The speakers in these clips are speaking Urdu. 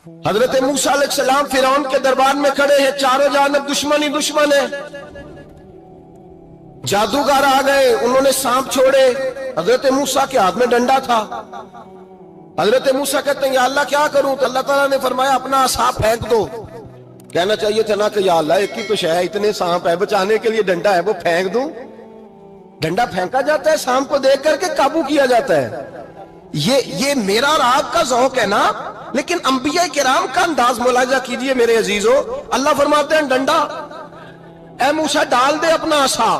حضرت موسیٰ علیہ السلام فرعون کے دربار میں کھڑے ہیں، چاروں جانب دشمن ہی دشمن ہے۔ جادوگر آ گئے، انہوں نے سانپ چھوڑے، حضرت موسیٰ کے ہاتھ میں ڈنڈا تھا۔ حضرت موسیٰ کہتے ہیں یا اللہ کیا کروں؟ تو اللہ تعالیٰ نے فرمایا اپنا عصا پھینک دو۔ کہنا چاہیے تھا نا کہ یا اللہ ایک ہی تو شے ہے، اتنے سانپ ہے، بچانے کے لیے ڈنڈا ہے وہ پھینک دوں؟ ڈنڈا پھینکا جاتا ہے، سانپ کو دیکھ کر کے قابو کیا جاتا ہے۔ یہ میرا اور آپ کا ذوق ہے نا، لیکن انبیاء کرام کا انداز ملاحظہ کیجئے میرے عزیزو۔ اللہ فرماتے ہیں ڈنڈا، اے موسیٰ ڈال دے اپنا عصا۔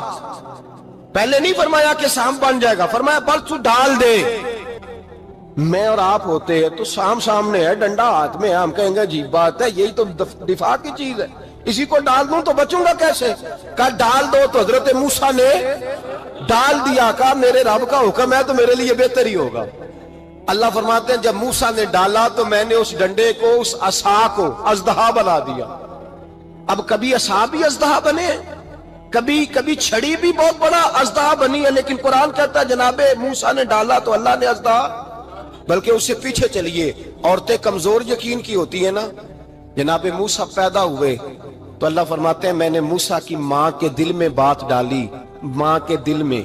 پہلے نہیں فرمایا کہ سانپ بن جائے گا، فرمایا بس تو ڈال دے۔ میں اور آپ ہوتے ہیں تو سانپ سامنے ہے، ڈنڈا ہاتھ میں ہے، ہم کہیں گے عجیب بات ہے، یہی تو دفاع کی چیز ہے، اسی کو ڈال دوں تو بچوں گا کیسے؟ کہا ڈال دو، تو حضرت موسیٰ نے ڈال دیا۔ کہا میرے رب کا حکم ہے تو میرے لیے بہتر ہی ہوگا۔ اللہ فرماتے ہیں جب موسیٰ نے ڈالا تو میں نے اس ڈنڈے کو، اس عصا کو اژدہا بنا دیا۔ اب کبھی عصا بھی اژدہا بنے، کبھی چھڑی بھی بہت بڑا اژدہا بنی ہے، لیکن قرآن کہتا ہے جناب موسیٰ نے ڈالا تو اللہ نے اژدہا۔ بلکہ اس سے پیچھے چلیے، عورتیں کمزور یقین کی ہوتی ہیں نا۔ جناب موسیٰ پیدا ہوئے تو اللہ فرماتے ہیں میں نے موسیٰ کی ماں کے دل میں بات ڈالی، ماں کے دل میں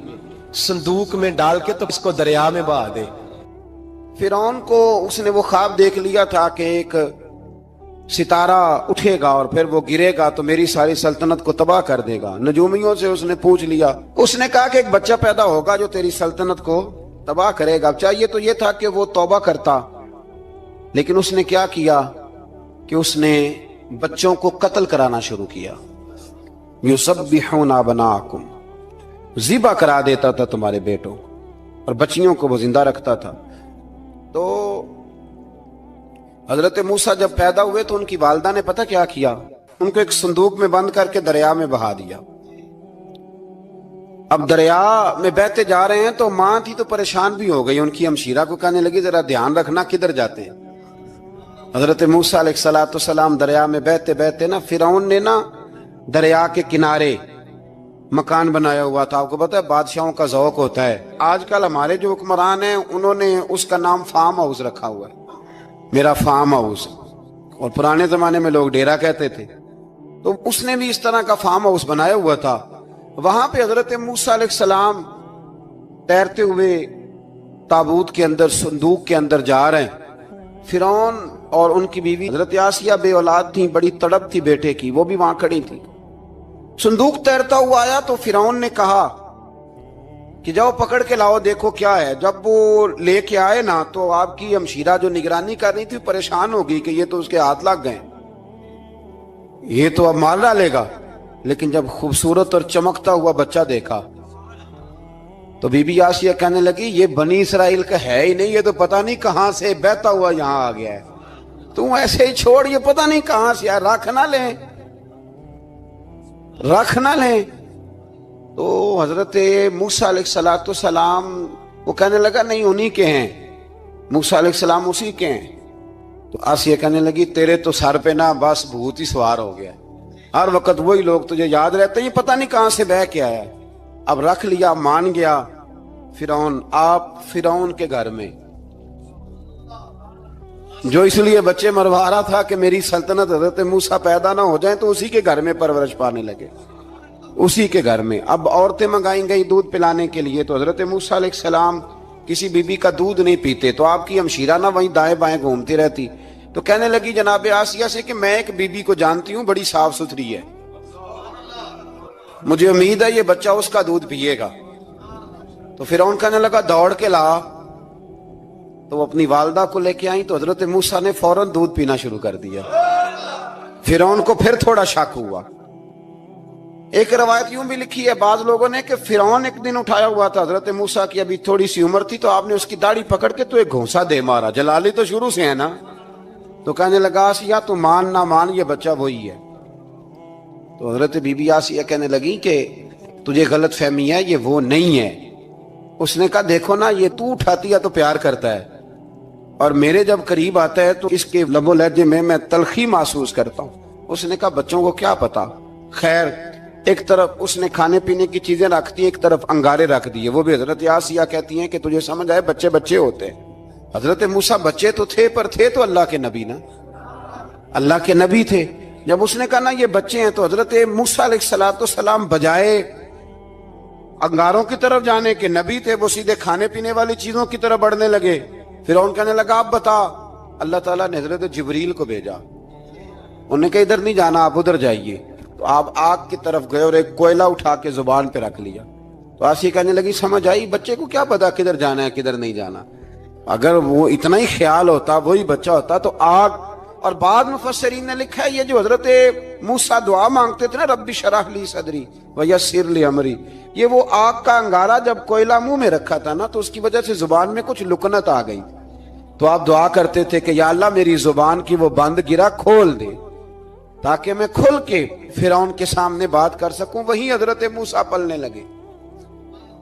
صندوق میں ڈال کے تو اس کو دریا میں بہا دے۔ فرعون کو اس نے وہ خواب دیکھ لیا تھا کہ ایک ستارہ اٹھے گا اور پھر وہ گرے گا تو میری ساری سلطنت کو تباہ کر دے گا۔ نجومیوں سے اس نے پوچھ لیا، اس نے کہا کہ ایک بچہ پیدا ہوگا جو تیری سلطنت کو تباہ کرے گا۔ چاہیے تو یہ تھا کہ وہ توبہ کرتا، لیکن اس نے کیا کیا کہ اس نے بچوں کو قتل کرانا شروع کیا۔ یُسَبِّحُونَ أَبْنَاءَکُمْ، ذبح کرا دیتا تھا تمہارے بیٹوں، اور بچیوں کو وہ زندہ رکھتا تھا۔ تو حضرت موسیٰ جب پیدا ہوئے تو ان کی والدہ نے پتہ کیا کیا؟ ان کو ایک صندوق میں بند کر کے دریا میں بہا دیا۔ اب دریا میں بہتے جا رہے ہیں تو ماں تھی تو پریشان بھی ہو گئی، ان کی ہمشیرہ کو کہنے لگی ذرا دھیان رکھنا کدھر جاتے ہیں۔ حضرت موسیٰ علیہ السلام دریا میں بہتے بہتے نا، فرعون نے نا دریا کے کنارے مکان بنایا ہوا تھا۔ آپ کو پتہ ہے بادشاہوں کا ذوق ہوتا ہے، آج کل ہمارے جو حکمران ہیں انہوں نے اس کا نام فارم ہاؤس رکھا ہوا ہے، میرا فارم ہاؤس، اور پرانے زمانے میں لوگ ڈیرا کہتے تھے۔ تو اس نے بھی اس طرح کا فارم ہاؤس بنایا ہوا تھا۔ وہاں پہ حضرت موسیٰ علیہ السلام تیرتے ہوئے تابوت کے اندر، صندوق کے اندر جا رہے ہیں۔ فرعون اور ان کی بیوی حضرت آسیہ بے اولاد تھیں، بڑی تڑپ تھی بیٹے کی، وہ بھی وہاں کھڑی تھی۔ صندوق تیرتا ہوا آیا تو فرعون نے کہا کہ جاؤ پکڑ کے لاؤ دیکھو کیا ہے۔ جب وہ لے کے آئے نا تو آپ کی ہمشیرہ جو نگرانی کر رہی تھی پریشان ہو گئی کہ یہ تو اس کے ہاتھ لگ گئے، یہ تو اب مار ڈالے گا۔ لیکن جب خوبصورت اور چمکتا ہوا بچہ دیکھا تو بی بی آسیہ کہنے لگی یہ بنی اسرائیل کا ہے ہی نہیں، یہ تو پتہ نہیں کہاں سے بہتا ہوا یہاں آ گیا ہے، تم ایسے ہی چھوڑ، یہ پتہ نہیں کہاں سے ہے، رکھ نہ لیں، رکھ نہ لیں۔ تو حضرت موسیٰ علیہ السلام وہ کہنے لگا نہیں انہی کے ہیں، موسیٰ علیہ السلام اسی کے ہیں۔ تو آسیہ کہنے لگی تیرے تو سر پہ نا بس بھوت ہی سوار ہو گیا، ہر وقت وہی لوگ تجھے یاد رہتے ہیں، پتہ نہیں کہاں سے بہ کے آیا ہے۔ اب رکھ لیا، مان گیا فرعون۔ آپ فرعون کے گھر میں جو اس لیے بچے مروا رہا تھا کہ میری سلطنت حضرت موسیٰ پیدا نہ ہو جائیں، تو اسی کے گھر میں پرورش پانے لگے، اسی کے گھر میں۔ اب عورتیں منگائیں گئی دودھ پلانے کے لیے، تو حضرت موسیٰ علیہ السلام کسی بی بی کا دودھ نہیں پیتے، تو آپ کی ہمشیرہ نہ وہیں دائیں بائیں گھومتی رہتی۔ تو کہنے لگی جناب آسیہ سے کہ میں ایک بی بی کو جانتی ہوں، بڑی صاف ستھری ہے، مجھے امید ہے یہ بچہ اس کا دودھ پیے گا۔ تو فرعون کہنے لگا دوڑ کے لا، تو وہ اپنی والدہ کو لے کے آئیں تو حضرت موسیٰ نے فوراً دودھ پینا شروع کر دیا۔ فرعون کو پھر تھوڑا شک ہوا۔ ایک روایت یوں بھی لکھی ہے بعض لوگوں نے کہ فرعون ایک دن اٹھایا ہوا تھا حضرت موسیٰ کی، ابھی تھوڑی سی عمر تھی، تو آپ نے اس کی داڑھی پکڑ کے تو ایک گھونسا دے مارا، جلالی تو شروع سے ہے نا۔ تو کہنے لگا آسیہ تو مان نہ مان یہ بچہ وہی ہے۔ تو حضرت بی بی آسیہ کہنے لگی کہ تجھے غلط فہمی ہے، یہ وہ نہیں ہے۔ اس نے کہا دیکھو نا یہ تو اٹھاتی ہے تو پیار کرتا ہے، اور میرے جب قریب آتا ہے تو اس کے لب و لہجے میں تلخی محسوس کرتا ہوں۔ اس نے کہا بچوں کو کیا پتا۔ خیر ایک طرف اس نے کھانے پینے کی چیزیں رکھ دی، ایک طرف انگارے رکھ دیے۔ وہ بھی حضرت آسیہ کہتی ہیں کہ تجھے سمجھ آئے بچے بچے ہوتے ہیں۔ حضرت موسیٰ بچے تو تھے، پر تھے تو اللہ کے نبی نا۔ اللہ کے نبی تھے. جب اس نے کہا نا یہ بچے ہیں، تو حضرت موسیٰ علیہ السلام بجائے انگاروں کی طرف جانے کے، نبی تھے وہ سیدھے کھانے پینے والی چیزوں کی طرف بڑھنے لگے. فرعون کہنے لگا آپ بتا. اللہ تعالیٰ نے حضرت جبریل کو بھیجا. انہوں نے کہا ادھر نہیں جانا، آپ ادھر جائیے. تو آپ آگ کی طرف گئے اور ایک کوئلہ اٹھا کے زبان پہ رکھ لیا. تو آسی کہنے لگی سمجھ آئی، بچے کو کیا پتا کدھر جانا ہے کدھر نہیں جانا. اگر وہ اتنا ہی خیال ہوتا، وہی بچہ ہوتا تو آگ. اور بعد مفسرین نے لکھا ہے یہ جو حضرت موسیٰ دعا مانگتے تھے نا، رب اشرح لی صدری ویسر لی امری، یہ وہ آگ کا انگارہ جب کوئلہ منہ میں رکھا تھا نا، تو اس کی وجہ سے زبان میں کچھ لکنت آ گئی. تو آپ دعا کرتے تھے کہ یا اللہ میری زبان کی وہ بند گرا کھول دے تاکہ میں کھل کے فرعون کے سامنے بات کر سکوں. وہیں حضرت موسیٰ پلنے لگے،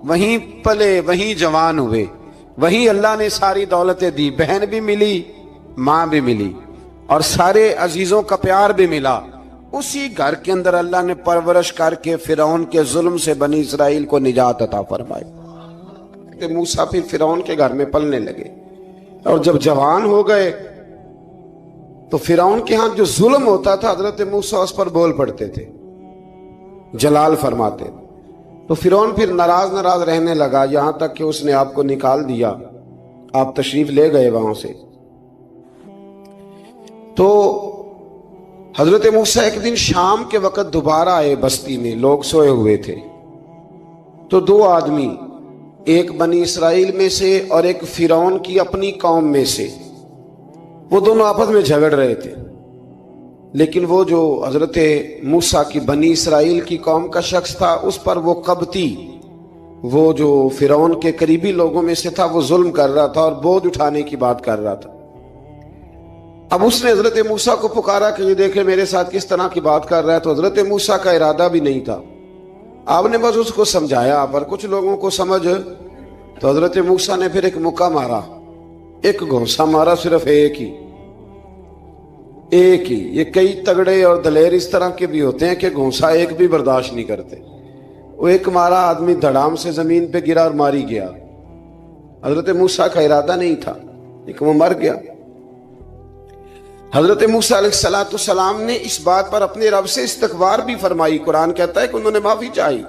وہیں پلے، وہیں جوان ہوئے، وہیں اللہ نے ساری دولتیں دی. بہن بھی ملی، ماں بھی ملی، اور سارے عزیزوں کا پیار بھی ملا. اسی گھر کے اندر اللہ نے پرورش کر کے فرعون کے ظلم سے بنی اسرائیل کو نجات عطا فرمائی. موسیٰ پھر فرعون کے گھر میں پلنے لگے، اور جب جوان ہو گئے تو فرعون کے ہاں جو ظلم ہوتا تھا حضرت موسیٰ اس پر بول پڑتے تھے، جلال فرماتے. تو فرعون پھر ناراض رہنے لگا، یہاں تک کہ اس نے آپ کو نکال دیا. آپ تشریف لے گئے وہاں سے. تو حضرت موسیٰ ایک دن شام کے وقت دوبارہ آئے بستی میں، لوگ سوئے ہوئے تھے. تو دو آدمی، ایک بنی اسرائیل میں سے اور ایک فرعون کی اپنی قوم میں سے، وہ دونوں آپس میں جھگڑ رہے تھے. لیکن وہ جو حضرت موسیٰ کی بنی اسرائیل کی قوم کا شخص تھا، اس پر وہ قبطی، وہ جو فرعون کے قریبی لوگوں میں سے تھا، وہ ظلم کر رہا تھا اور بوجھ اٹھانے کی بات کر رہا تھا. اب اس نے حضرت موسیٰ کو پکارا کہ یہ دیکھے میرے ساتھ کس طرح کی بات کر رہا ہے. تو حضرت موسیٰ کا ارادہ بھی نہیں تھا، آپ نے بس اس کو سمجھایا. پر کچھ لوگوں کو سمجھ، تو حضرت موسیٰ نے پھر ایک مکہ مارا، ایک گھونسا مارا، صرف ایک ہی. یہ کئی تگڑے اور دلیر اس طرح کے بھی ہوتے ہیں کہ گھونسا ایک بھی برداشت نہیں کرتے. وہ ایک مارا، آدمی دھڑام سے زمین پہ گرا اور ماری گیا. حضرت موسیٰ کا ارادہ نہیں تھا لیکن وہ مر گیا. حضرت موسیٰ علیہ السلام نے اس بات پر اپنے رب سے استغفار بھی فرمائی. قرآن کہتا ہے کہ انہوں نے معافی چاہی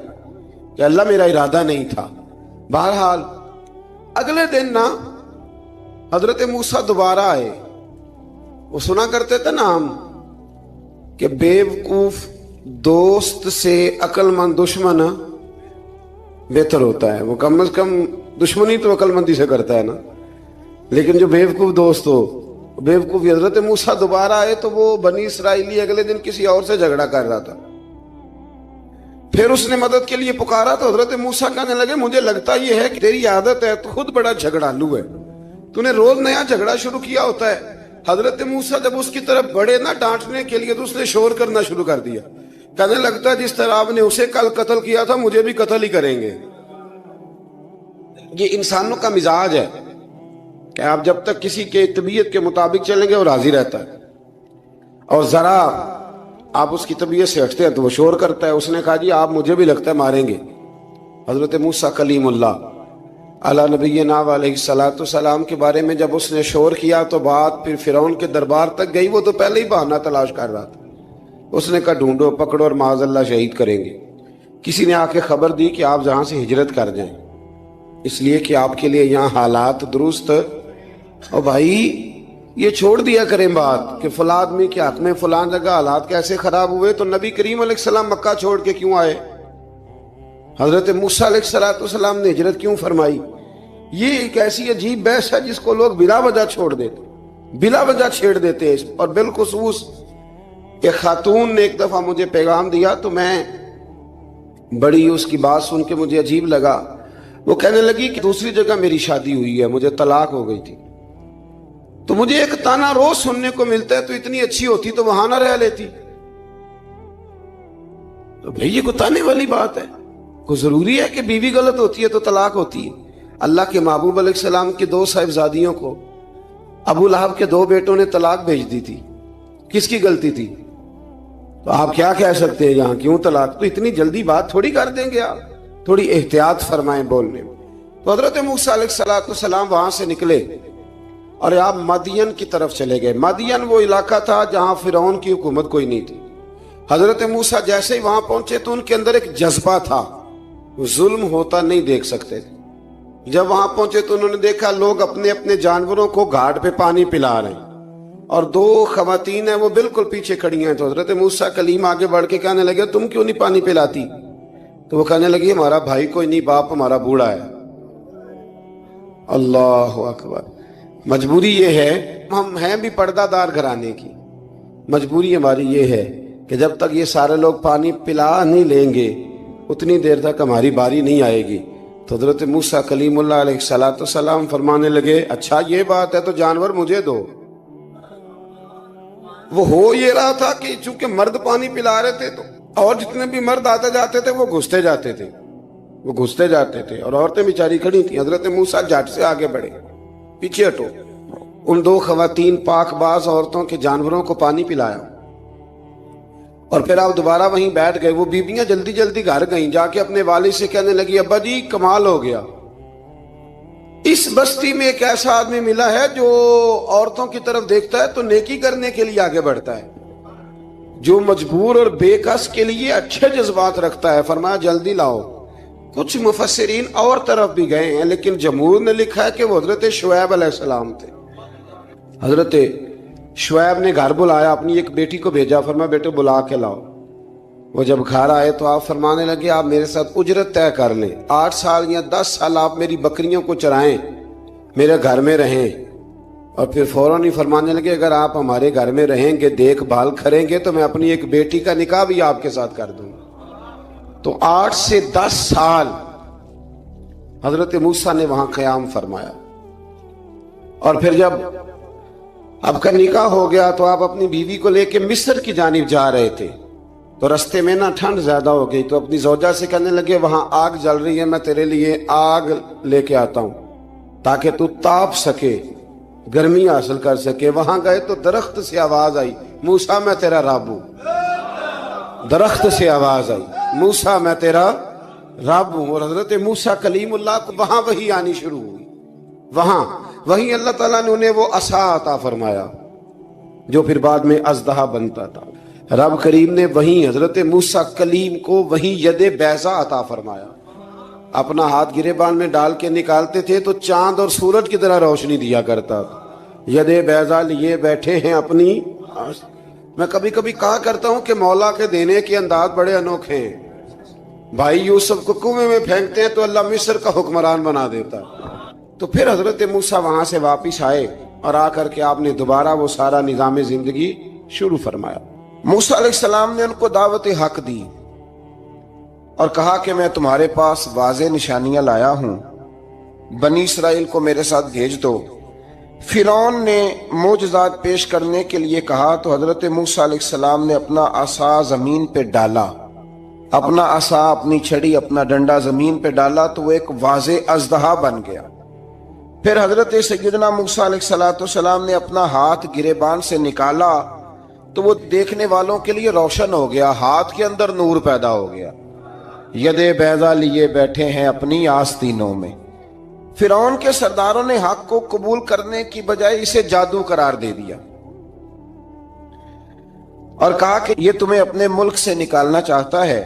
کہ اللہ میرا ارادہ نہیں تھا. بہرحال اگلے دن نا حضرت موسیٰ دوبارہ آئے. وہ سنا کرتے تھے نا ہم کہ بیوقوف دوست سے عقل مند دشمن بہتر ہوتا ہے. وہ کم از کم دشمنی تو عقل مندی سے کرتا ہے نا، لیکن جو بیوقوف دوست ہو بیوقوفی. حضرت موسیٰ دوبارہ آئے تو وہ بنی اسرائیلی اگلے دن کسی اور سے جھگڑا کر رہا تھا. پھر اس نے مدد کے لیے پکارا تو حضرت موسیٰ کہنے لگے مجھے لگتا یہ ہے کہ تیری عادت ہے، تو خود بڑا جھگڑالو ہے، تو نے روز نیا جھگڑا شروع کیا ہوتا ہے. حضرت موسیٰ جب اس کی طرف بڑھے نا ڈانٹنے کے لیے تو اس نے شور کرنا شروع کر دیا. کہنے لگتا ہے جس طرح آپ نے اسے کل قتل کیا تھا مجھے بھی قتل ہی کریں گے. یہ انسانوں کا مزاج ہے کہ آپ جب تک کسی کے طبیعت کے مطابق چلیں گے وہ راضی رہتا ہے، اور ذرا آپ اس کی طبیعت سے ہٹتے ہیں تو وہ شور کرتا ہے. اس نے کہا جی آپ مجھے بھی لگتا ہے ماریں گے. حضرت موسیٰ کلیم اللہ علی نبینا علیہ السلام کے بارے میں جب اس نے شور کیا تو بات پھر فرعون کے دربار تک گئی. وہ تو پہلے ہی بہانہ تلاش کر رہا تھا. اس نے کہا ڈھونڈو، پکڑو اور معاذ اللہ شہید کریں گے. کسی نے آ کے خبر دی کہ آپ جہاں سے ہجرت کر جائیں، اس لیے کہ آپ کے لیے یہاں حالات درست. اور بھائی یہ چھوڑ دیا کریں بات کہ فلاں آدمی کے حق میں فلاں جگہ حالات کیسے خراب ہوئے. تو نبی کریم علیہ السلام مکہ چھوڑ کے کیوں آئے؟ حضرت موسیٰ علیہ السلام نے ہجرت کیوں فرمائی؟ یہ ایک ایسی عجیب بحث ہے جس کو لوگ بلا وجہ چھوڑ دیتے، بلا وجہ چھیڑ دیتے. اور بالخصوص ایک خاتون نے ایک دفعہ مجھے پیغام دیا تو میں بڑی اس کی بات سن کے مجھے عجیب لگا. وہ کہنے لگی کہ دوسری جگہ میری شادی ہوئی ہے، مجھے طلاق ہو گئی تھی، تو مجھے ایک تانا روز سننے کو ملتا ہے تو اتنی اچھی ہوتی تو وہاں نہ رہ لیتی. تو بھئی یہ کوئی تانے والی بات ہے؟ کوئی ضروری ہے کہ بیوی غلط ہوتی ہے تو طلاق ہوتی ہے؟ اللہ کے محبوب علیہ السلام کی 2 صاحبزادیوں کو ابو لہب کے 2 بیٹوں نے طلاق بھیج دی تھی. کس کی غلطی تھی؟ تو آپ کیا کہہ سکتے ہیں یہاں کیوں طلاق؟ تو اتنی جلدی بات تھوڑی کر دیں گے آپ، تھوڑی احتیاط فرمائیں بولنے میں. تو حضرت موسیٰ علیہ السلام وہاں سے نکلے اور آپ مدین کی طرف چلے گئے. مدین وہ علاقہ تھا جہاں فرعون کی حکومت کوئی نہیں تھی. حضرت موسیٰ جیسے ہی وہاں پہنچے تو ان کے اندر ایک جذبہ تھا, ظلم ہوتا نہیں دیکھ سکتے. جب وہاں پہنچے تو انہوں نے دیکھا لوگ اپنے اپنے جانوروں کو گھاٹ پہ پانی پلا رہے ہیں, اور 2 خواتین ہیں وہ بالکل پیچھے کھڑی ہیں. تو حضرت موسیٰ کلیم آگے بڑھ کے کہنے لگے تم کیوں نہیں پانی پلاتی؟ تو وہ کہنے لگی ہمارا بھائی کوئی نہیں, باپ ہمارا بوڑھا ہے. اللہ اکبر. مجبوری یہ ہے, ہم ہیں بھی پردہ دار گھرانے کی, مجبوری ہماری یہ ہے کہ جب تک یہ سارے لوگ پانی پلا نہیں لیں گے اتنی دیر تک ہماری باری نہیں آئے گی. تو حضرت موسیٰ کلیم اللہ علیہ السلام فرمانے لگے اچھا یہ بات ہے تو جانور مجھے دو. وہ ہو یہ رہا تھا کہ چونکہ مرد پانی پلا رہے تھے تو اور جتنے بھی مرد آتے جاتے تھے وہ گھستے جاتے تھے, اور عورتیں بیچاری کھڑی تھیں. حضرت موسیٰ جھٹ سے آگے بڑھے, پیچھے ہٹو. ان 2 خواتین پاک باز عورتوں کے جانوروں کو پانی پلایا, اور پھر آپ دوبارہ وہیں بیٹھ گئے. وہ بیویاں جلدی جلدی گھر گئیں, جا کے اپنے والد سے کہنے لگی ابا جی کمال ہو گیا, اس بستی میں ایک ایسا آدمی ملا ہے جو عورتوں کی طرف دیکھتا ہے تو نیکی کرنے کے لیے آگے بڑھتا ہے, جو مجبور اور بے کس کے لیے اچھے جذبات رکھتا ہے. فرمایا جلدی لاؤ. کچھ مفسرین اور طرف بھی گئے ہیں لیکن جمہور نے لکھا ہے کہ وہ حضرت شعیب علیہ السلام تھے. حضرت شعیب نے گھر بلایا, اپنی ایک بیٹی کو بھیجا, فرمایا بیٹے بلا کے لاؤ. وہ جب گھر آئے تو آپ فرمانے لگے آپ میرے ساتھ اجرت طے کر لیں, 8 سال یا 10 سال آپ میری بکریوں کو چرائیں, میرے گھر میں رہیں. اور پھر فوراً ہی فرمانے لگے اگر آپ ہمارے گھر میں رہیں گے دیکھ بھال کریں گے تو میں اپنی ایک بیٹی کا نکاح بھی آپ کے ساتھ کر دوں. تو 8 سے 10 سال حضرت موسیٰ نے وہاں قیام فرمایا. اور پھر جب آپ کا نکاح ہو گیا تو آپ اپنی بیوی کو لے کے مصر کی جانب جا رہے تھے, تو رستے میں نا ٹھنڈ زیادہ ہو گئی, تو اپنی زوجہ سے کہنے لگے وہاں آگ جل رہی ہے, میں تیرے لیے آگ لے کے آتا ہوں تاکہ تو تاپ سکے, گرمی حاصل کر سکے. وہاں گئے تو درخت سے آواز آئی موسیٰ میں تیرا رب ہوں. درخت سے آواز آئی موسیٰ میں تیرا رب ہوں. اور حضرت موسیٰ کلیم اللہ کو وہاں وحی آنی شروع ہوئی. وہاں وہی اللہ تعالیٰ نے انہیں وہ عصا عطا فرمایا جو پھر بعد میں اژدہا بنتا تھا. رب کریم نے وہیں حضرت موسیٰ کلیم کو وہیں ید بیضا عطا فرمایا. اپنا ہاتھ گریبان میں ڈال کے نکالتے تھے تو چاند اور سورج کی طرح روشنی دیا کرتا تھا. ید بیضا لیے بیٹھے ہیں اپنی. میں کبھی کبھی کہا کرتا ہوں کہ مولا کے دینے کے انداز بڑے انوکھے ہیں. بھائی یوسف کو کنویں میں پھینکتے ہیں تو اللہ مصر کا حکمران بنا دیتا. تو پھر حضرت موسیٰ وہاں سے واپس آئے اور آ کر کے آپ نے دوبارہ وہ سارا نظام زندگی شروع فرمایا. موسیٰ علیہ السلام نے ان کو دعوت حق دی اور کہا کہ میں تمہارے پاس واضح نشانیاں لایا ہوں, بنی اسرائیل کو میرے ساتھ بھیج دو. فرعون نے معجزات پیش کرنے کے لیے کہا تو حضرت موسیٰ علیہ السلام نے اپنا عصا زمین پہ ڈالا, اپنا عصا, اپنی چھڑی, اپنا ڈنڈا زمین پہ ڈالا تو وہ ایک واضح اژدہا بن گیا. پھر حضرت سیدنا موسیٰ علیہ السلام نے اپنا ہاتھ گریبان سے نکالا تو وہ دیکھنے والوں کے لیے روشن ہو گیا, ہاتھ کے اندر نور پیدا ہو گیا. ید بیضا لیے بیٹھے ہیں اپنی آستینوں میں. فرعون کے سرداروں نے حق کو قبول کرنے کی بجائے اسے جادو قرار دے دیا اور کہا کہ یہ تمہیں اپنے ملک سے نکالنا چاہتا ہے.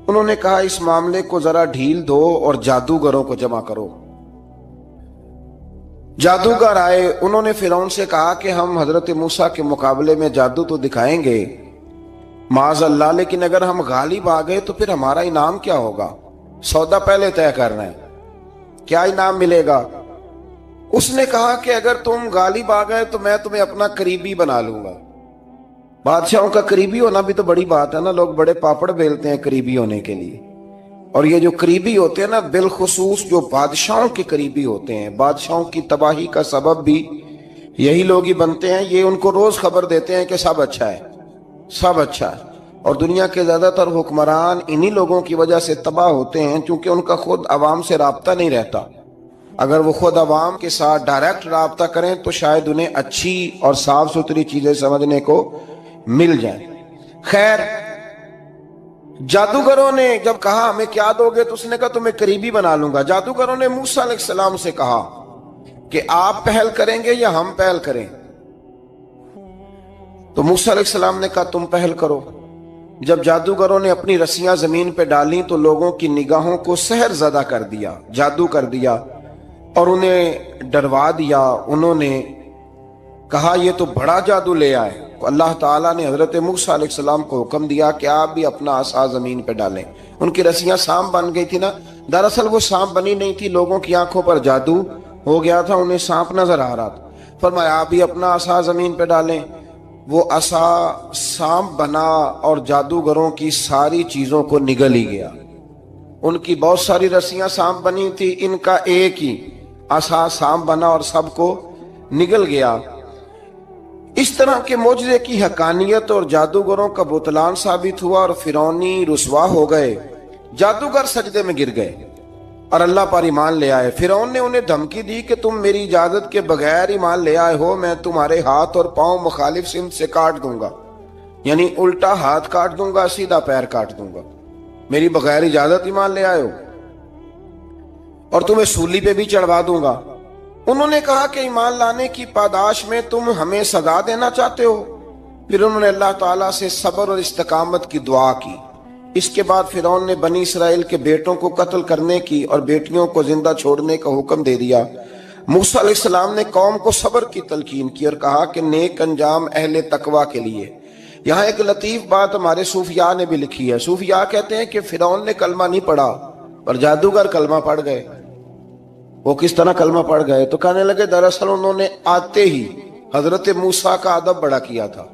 انہوں نے کہا اس معاملے کو ذرا ڈھیل دو اور جادوگروں کو جمع کرو. جادوگر آئے. انہوں نے فرعون سے کہا کہ ہم حضرت موسیٰ کے مقابلے میں جادو تو دکھائیں گے معاذ اللہ, لیکن اگر ہم غالب آ گئے تو پھر ہمارا انعام کیا ہوگا؟ سودا پہلے طے کرنا ہے, کیا انعام ملے گا؟ اس نے کہا کہ اگر تم غالب آ گئے تو میں تمہیں اپنا قریبی بنا لوں گا. بادشاہوں کا قریبی ہونا بھی تو بڑی بات ہے نا, لوگ بڑے پاپڑ بیلتے ہیں قریبی ہونے کے لیے. اور یہ جو قریبی ہوتے ہیں نا, بالخصوص جو بادشاہوں کے قریبی ہوتے ہیں, بادشاہوں کی تباہی کا سبب بھی یہی لوگ ہی بنتے ہیں. یہ ان کو روز خبر دیتے ہیں کہ سب اچھا ہے, سب اچھا ہے. اور دنیا کے زیادہ تر حکمران انہی لوگوں کی وجہ سے تباہ ہوتے ہیں چونکہ ان کا خود عوام سے رابطہ نہیں رہتا. اگر وہ خود عوام کے ساتھ ڈائریکٹ رابطہ کریں تو شاید انہیں اچھی اور صاف ستھری چیزیں سمجھنے کو مل جائیں. خیر, جادوگروں نے جب کہا ہمیں کیا دو گے تو اس نے کہا تمہیں قریبی بنا لوں گا. جادوگروں نے موسیٰ علیہ السلام سے کہا کہ آپ پہل کریں گے یا ہم پہل کریں؟ تو موسیٰ علیہ السلام نے کہا تم پہل کرو۔ جب جادوگروں نے اپنی رسیاں زمین پہ ڈالیں تو لوگوں کی نگاہوں کو سحر زدہ کر دیا، جادو کر دیا اور انہیں ڈروا دیا۔ انہوں نے کہا یہ تو بڑا جادو لے آئے۔ اللہ تعالیٰ نے حضرت موسیٰ علیہ السلام کو حکم دیا کہ آپ بھی اپنا عصا زمین پہ ڈالیں۔ ان کی رسیاں سانپ بن گئی تھی نا، دراصل وہ سانپ بنی نہیں تھی، لوگوں کی آنکھوں پر جادو ہو گیا تھا، انہیں سانپ نظر آ رہا تھا۔ فرمایا آپ بھی اپنا عصا زمین پہ ڈالیں۔ وہ عصا سانپ بنا اور جادوگروں کی ساری چیزوں کو نگل ہی گیا۔ ان کی بہت ساری رسیاں سانپ بنی تھی، ان کا ایک ہی عصا سانپ بنا اور سب کو نگل گیا۔ اس طرح کے معجزے کی حقانیت اور جادوگروں کا بطلان ثابت ہوا اور فرعونی رسوا ہو گئے۔ جادوگر سجدے میں گر گئے اور اللہ پر ایمان لے آئے۔ فرعون نے انہیں دھمکی دی کہ تم میری اجازت کے بغیر ایمان لے آئے ہو، میں تمہارے ہاتھ اور پاؤں مخالف سمت سے کاٹ دوں گا، یعنی الٹا ہاتھ کاٹ دوں گا، سیدھا پیر کاٹ دوں گا، میری بغیر اجازت ایمان لے آئے ہو، اور تمہیں سولی پہ بھی چڑھوا دوں گا۔ انہوں نے کہا کہ ایمان لانے کی پاداش میں تم ہمیں سزا دینا چاہتے ہو؟ پھر انہوں نے اللہ تعالیٰ سے صبر اور استقامت کی دعا کی۔ اس کے بعد فرعون نے بنی اسرائیل کے بیٹوں کو قتل کرنے کی اور بیٹیوں کو زندہ چھوڑنے کا حکم دے دیا۔ موسیٰ علیہ السلام نے قوم کو صبر کی تلقین کی اور کہا کہ نیک انجام اہل تقوی کے لیے۔ یہاں ایک لطیف بات ہمارے صوفیاء نے بھی لکھی ہے۔ صوفیاء کہتے ہیں کہ فرعون نے کلمہ نہیں پڑھا اور جادوگر کلمہ پڑھ گئے۔ وہ کس طرح کلمہ پڑھ گئے؟ تو کہنے لگے دراصل انہوں نے آتے ہی حضرت موسیٰ کا ادب بڑا کیا تھا۔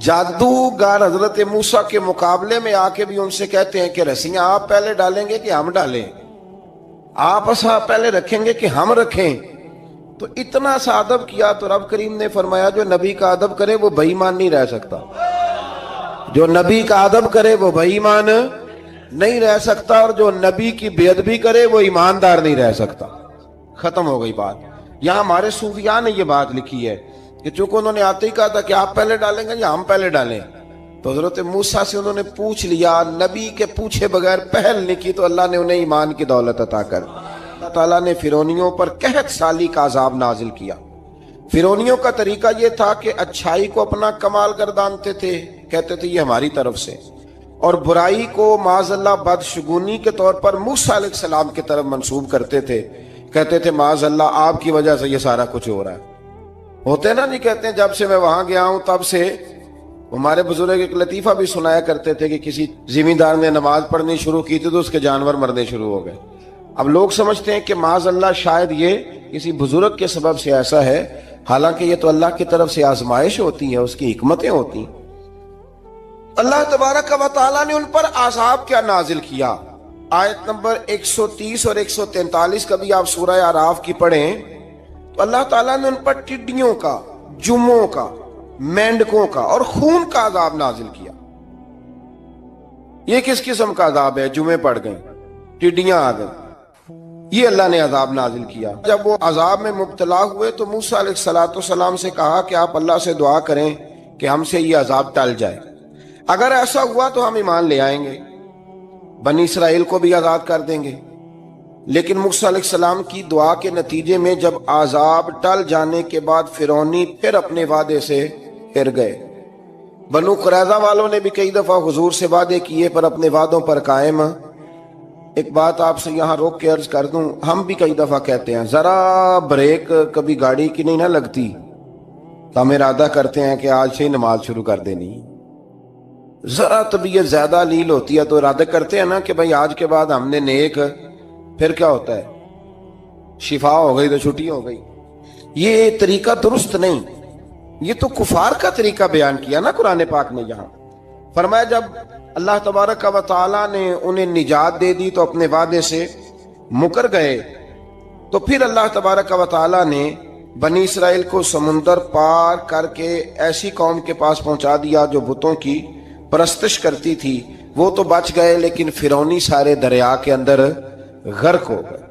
جادوگر حضرت موسیٰ کے مقابلے میں آ کے بھی ان سے کہتے ہیں کہ رسیاں آپ پہلے ڈالیں گے کہ ہم ڈالیں؟ آپ عصا پہلے رکھیں گے کہ ہم رکھیں؟ تو اتنا سا ادب کیا تو رب کریم نے فرمایا جو نبی کا ادب کرے وہ بے ایمان نہیں رہ سکتا، جو نبی کا ادب کرے وہ بے ایمان نہیں رہ سکتا، اور جو نبی کی بے ادبی کرے وہ ایماندار نہیں رہ سکتا۔ ختم ہو گئی بات۔ یہاں ہمارے صوفیاء نے یہ بات لکھی ہے کہ چونکہ انہوں نے آتے ہی کہا تھا کہ آپ پہلے ڈالیں گے یا ہم پہلے ڈالیں، تو حضرت موسیٰ سے انہوں نے پوچھ لیا، نبی کے پوچھے بغیر پہل نہیں کی تو اللہ نے انہیں ایمان کی دولت عطا کر دی۔ اللہ تعالیٰ نے فرعونیوں پر قحط سالی کا عذاب نازل کیا۔ فرعونیوں کا طریقہ یہ تھا کہ اچھائی کو اپنا کمال گردانتے تھے، کہتے تھے یہ ہماری طرف سے، اور برائی کو معاذ اللہ بدشگونی کے طور پر موسیٰ علیہ السلام کی طرف منسوب کرتے تھے، کہتے تھے معاذ اللہ آپ کی وجہ سے یہ سارا کچھ ہو رہا ہے۔ ہوتے نا، نہیں کہتے ہیں جب سے میں وہاں گیا ہوں تب سے۔ ہمارے بزرگ ایک لطیفہ بھی سنایا کرتے تھے کہ کسی زمیندار نے نماز پڑھنی شروع کی تھی تو اس کے جانور مرنے شروع ہو گئے۔ اب لوگ سمجھتے ہیں کہ معاذ اللہ شاید یہ کسی بزرگ کے سبب سے ایسا ہے، حالانکہ یہ تو اللہ کی طرف سے آزمائش ہوتی ہے، اس کی حکمتیں ہوتی ہیں۔ اللہ تبارک و تعالیٰ نے ان پر عذاب کیا نازل کیا؟ آیت نمبر 130 اور 143 کا بھی آپ سورہ اعراف کی پڑھیں تو اللہ تعالیٰ نے ان پر ٹڈیوں کا، جموں کا، مینڈکوں کا اور خون کا عذاب نازل کیا۔ یہ کس قسم کا عذاب ہے؟ جمعے پڑ گئے، ٹڈیاں آ گئیں، یہ اللہ نے عذاب نازل کیا۔ جب وہ عذاب میں مبتلا ہوئے تو موسیٰ علیہ السلام سے کہا کہ آپ اللہ سے دعا کریں کہ ہم سے یہ عذاب ٹل جائے، اگر ایسا ہوا تو ہم ایمان لے آئیں گے، بنی اسرائیل کو بھی آزاد کر دیں گے۔ لیکن موسیٰ علیہ السلام کی دعا کے نتیجے میں جب عذاب ٹل جانے کے بعد فرعونی پھر اپنے وعدے سے پھر گئے۔ بنو قریظہ والوں نے بھی کئی دفعہ حضور سے وعدے کیے پر اپنے وعدوں پر قائم۔ ایک بات آپ سے یہاں روک کے عرض کر دوں، ہم بھی کئی دفعہ کہتے ہیں ذرا بریک کبھی گاڑی کی نہیں نہ لگتی تو ہم ارادہ کرتے ہیں کہ آج سے ہی نماز شروع کر دینی۔ ذرا طبیعت زیادہ لیل ہوتی ہے تو ارادہ کرتے ہیں نا کہ بھائی آج کے بعد ہم نے نیک، پھر کیا ہوتا ہے؟ شفا ہو گئی تو چھٹی ہو گئی۔ یہ طریقہ درست نہیں، یہ تو کفار کا طریقہ بیان کیا نا قرآن پاک نے۔ یہاں فرمایا جب اللہ تبارک و تعالیٰ نے انہیں نجات دے دی تو اپنے وعدے سے مکر گئے، تو پھر اللہ تبارک و تعالیٰ نے بنی اسرائیل کو سمندر پار کر کے ایسی قوم کے پاس پہنچا دیا جو بتوں کی پرستش کرتی تھی۔ وہ تو بچ گئے لیکن فرعونی سارے دریا کے اندر غرق ہو گئے۔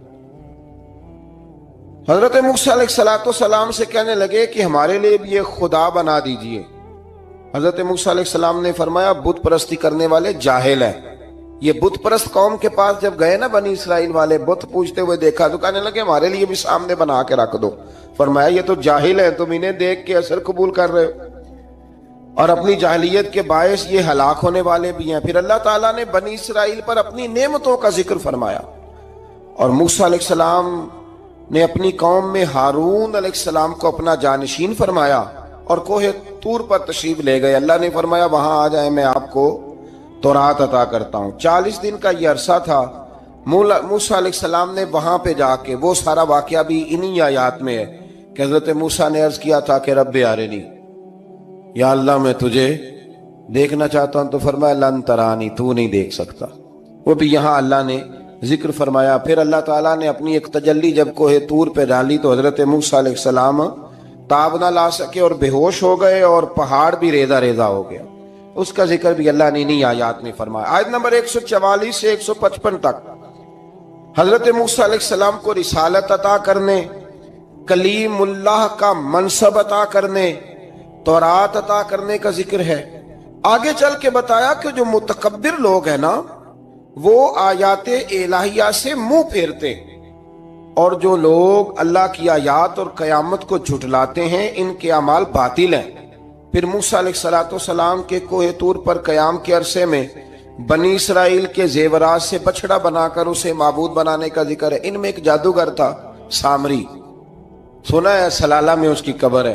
حضرت موسیٰ علیہ السلام سے کہنے لگے کہ ہمارے لیے بھی ایک خدا بنا دیجئے۔ حضرت موسیٰ علیہ السلام نے فرمایا بت پرستی کرنے والے جاہل ہیں، یہ بت پرست قوم کے پاس جب گئے نا بنی اسرائیل والے، بت پوجتے ہوئے دیکھا تو کہنے لگے ہمارے لیے بھی سامنے بنا کے رکھ دو۔ فرمایا یہ تو جاہل ہیں، تم انہیں دیکھ کے اثر قبول کر رہے ہو، اور اپنی جاہلیت کے باعث یہ ہلاک ہونے والے بھی ہیں۔ پھر اللہ تعالیٰ نے بنی اسرائیل پر اپنی نعمتوں کا ذکر فرمایا، اور موسیٰ علیہ السلام نے اپنی قوم میں ہارون علیہ السلام کو اپنا جانشین فرمایا اور کوہ طور پر تشریف لے گئے۔ اللہ نے فرمایا وہاں آ جائیں، میں آپ کو تورات عطا کرتا ہوں۔ 40 دن کا یہ عرصہ تھا۔ موسیٰ علیہ السلام نے وہاں پہ جا کے، وہ سارا واقعہ بھی انہی آیات میں ہے کہ حضرت موسیٰ نے عرض کیا تھا کہ رب ارنی، یا اللہ میں تجھے دیکھنا چاہتا ہوں، تو فرمایا لن ترانی، تو نہیں دیکھ سکتا۔ وہ بھی یہاں اللہ نے ذکر فرمایا۔ پھر اللہ تعالیٰ نے اپنی ایک تجلی جب کوہ طور پہ ڈالی تو حضرت موسیٰ علیہ السلام تاب نہ لا سکے اور بے ہوش ہو گئے، اور پہاڑ بھی ریزہ ریزہ ہو گیا۔ اس کا ذکر بھی اللہ نے انہی آیات میں فرمایا۔ آیت نمبر 144 سے 155 تک حضرت موسیٰ علیہ السلام کو رسالت عطا کرنے، کلیم اللہ کا منصب عطا کرنے، تورات عطا کرنے کا ذکر ہے۔ آگے چل کے بتایا کہ جو متکبر لوگ ہیں نا، وہ آیات الہیہ سے منہ پھیرتے، اور جو لوگ اللہ کی آیات اور قیامت کو جھٹلاتے ہیں ان کے اعمال باطل ہیں۔ پھر موسیٰ علیہ السلام کے کوہ طور پر قیام کے عرصے میں بنی اسرائیل کے زیورات سے بچڑا بنا کر اسے معبود بنانے کا ذکر ہے۔ ان میں ایک جادوگر تھا سامری، سنا ہے سلالہ میں اس کی قبر ہے۔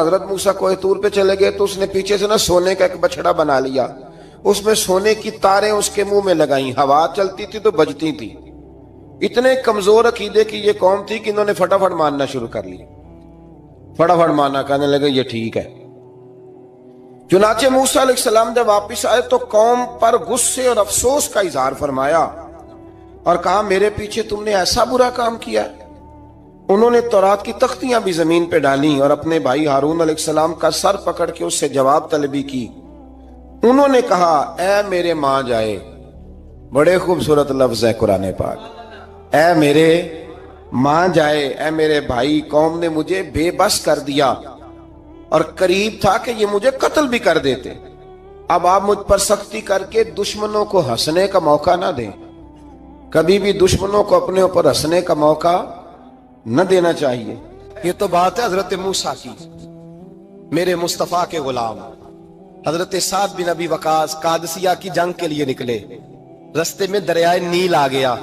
حضرت موسیٰ کوہ طور پہ چلے گئے تو اس نے پیچھے سے نا سونے کا ایک بچڑا بنا لیا، اس میں سونے کی تاریں اس کے منہ میں لگائیں، ہوا چلتی تھی تو بجتی تھی۔ اتنے کمزور عقیدے کی یہ قوم تھی کہ انہوں نے فٹافٹ ماننا شروع کر لی، فٹافٹ ماننا، کہنے لگے یہ ٹھیک ہے۔ چنانچہ موسیٰ علیہ السلام جب واپس آئے تو قوم پر غصے اور افسوس کا اظہار فرمایا اور کہا میرے پیچھے تم نے ایسا برا کام کیا۔ انہوں نے تورات کی تختیاں بھی زمین پہ ڈالیں اور اپنے بھائی ہارون علیہ السلام کا سر پکڑ کے اس سے جواب طلبی کی۔ انہوں نے کہا اے میرے ماں جائے، بڑے خوبصورت لفظ ہے قرآن پاک، اے میرے ماں جائے، اے میرے بھائی، قوم نے مجھے بے بس کر دیا اور قریب تھا کہ یہ مجھے قتل بھی کر دیتے۔ اب آپ مجھ پر سختی کر کے دشمنوں کو ہنسنے کا موقع نہ دیں، کبھی بھی دشمنوں کو اپنے اوپر ہنسنے کا موقع نہ دینا چاہیے۔ یہ تو بات ہے حضرت موسیٰ کی، میرے مصطفیٰ کے غلام حضرت سعد بن ابی وقاص قادسیہ کی جنگ کے لیے نکلے، رستے میں دریائے نیل آ گیا۔